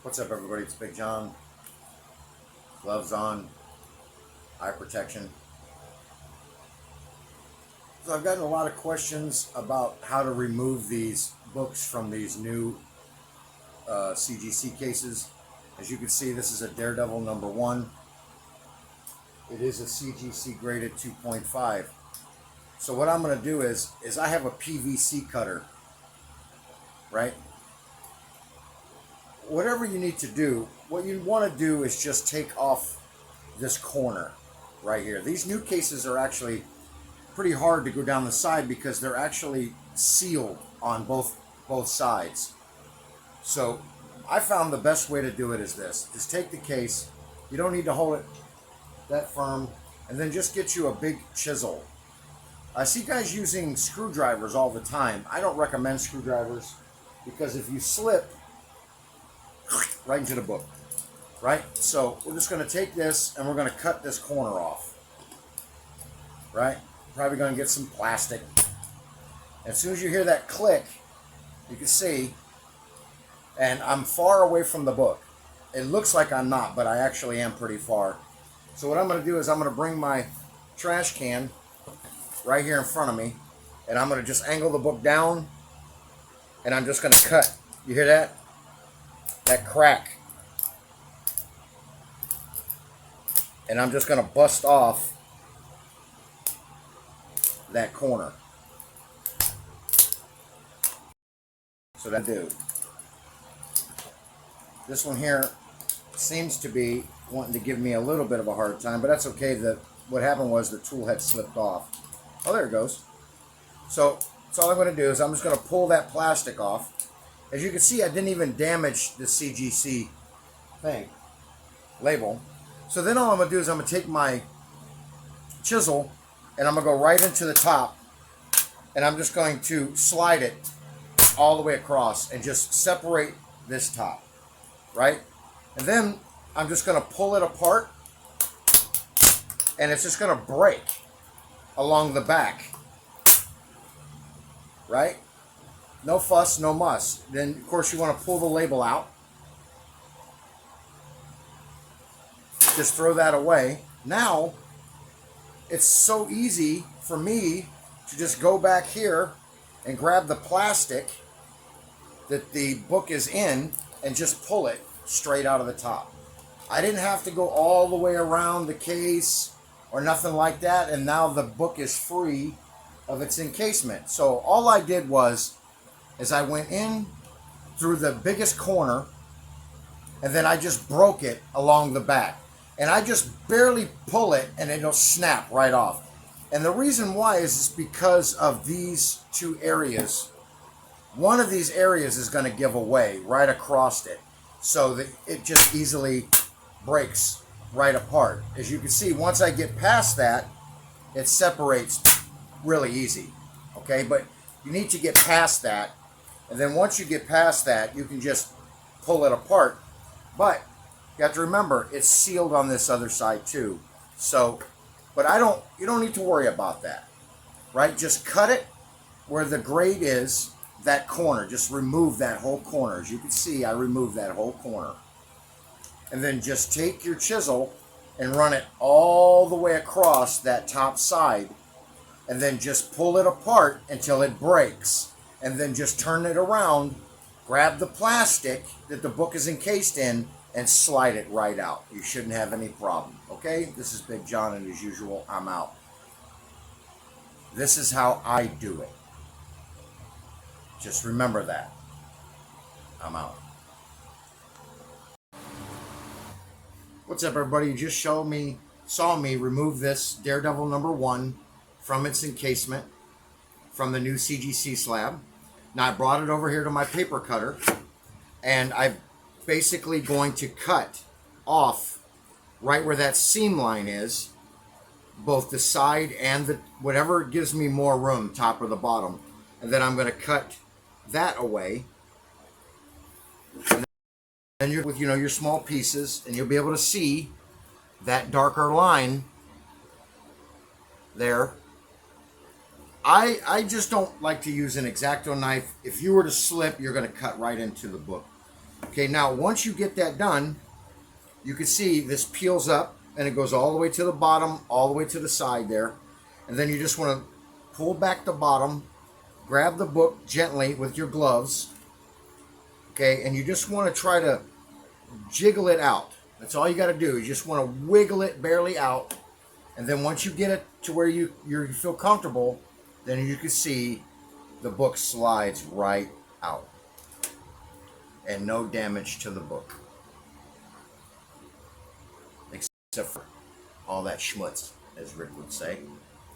What's up, everybody? It's Big John. Gloves on, eye protection. So I've gotten a lot of questions about how to remove these books from these new CGC cases. As you can see, this is a Daredevil number 1. It is a CGC graded 2.5. So what I'm going to do is I have a PVC cutter, right? Whatever you need to do, what you want to do is just take off this corner right here. These new cases are actually pretty hard to go down the side because they're actually sealed on both sides. So I found the best way to do it is this. Just take the case. You don't need to hold it that firm, and then just get you a big chisel. I see guys using screwdrivers all the time. I don't recommend screwdrivers because if you slip, right into the book, right? So we're just going to take this and we're going to cut this corner off, right? Probably going to get some plastic. As soon as you hear that click, you can see, and I'm far away from the book. It looks like I'm not, but I actually am pretty far. So what I'm going to do is I'm going to bring my trash can right here in front of me, and I'm going to just angle the book down, and I'm just going to cut. You hear that? That crack. And I'm just going to bust off that corner. So that do. This one here seems to be wanting to give me a little bit of a hard time, but that's okay. What happened was the tool had slipped off. Oh, there it goes. So all I'm going to do is I'm just going to pull that plastic off. As you can see, I didn't even damage the CGC label. So then all I'm going to do is I'm going to take my chisel and I'm going to go right into the top, and I'm just going to slide it all the way across and just separate this top, right? And then I'm just going to pull it apart, and it's just going to break along the back, right? No fuss, no muss. Then, of course, you want to pull the label out. Just throw that away. Now, it's so easy for me to just go back here and grab the plastic that the book is in and just pull it straight out of the top. I didn't have to go all the way around the case or nothing like that, and now the book is free of its encasement. So all I did was I went in through the biggest corner, and then I just broke it along the back. And I just barely pull it, and it'll snap right off. And the reason why is because of these two areas. One of these areas is going to give away right across it, so that it just easily breaks right apart. As you can see, once I get past that, it separates really easy. Okay, but you need to get past that. And then once you get past that, you can just pull it apart. But you have to remember, it's sealed on this other side too. So, but you don't need to worry about that, right? Just cut it where the grade is, that corner. Just remove that whole corner. As you can see, I removed that whole corner. And then just take your chisel and run it all the way across that top side. And then just pull it apart until it breaks. And then just turn it around, grab the plastic that the book is encased in, and slide it right out. You shouldn't have any problem. Okay? This is Big John, and as usual, I'm out. This is how I do it. Just remember that. I'm out. What's up, everybody? You just saw me remove this Daredevil number 1 from its encasement from the new CGC slab. Now I brought it over here to my paper cutter, and I'm basically going to cut off right where that seam line is, both the side and the whatever gives me more room, top or the bottom. And then I'm going to cut that away. And then you're with your small pieces, and you'll be able to see that darker line there. I just don't like to use an X-Acto knife. If you were to slip, you're going to cut right into the book. Okay, now once you get that done, you can see this peels up and it goes all the way to the bottom, all the way to the side there. And then you just want to pull back the bottom, grab the book gently with your gloves, okay, and you just want to try to jiggle it out. That's all you got to do. You just want to wiggle it barely out. And then once you get it to where you feel comfortable, then you can see the book slides right out. And no damage to the book. Except for all that schmutz, as Rick would say.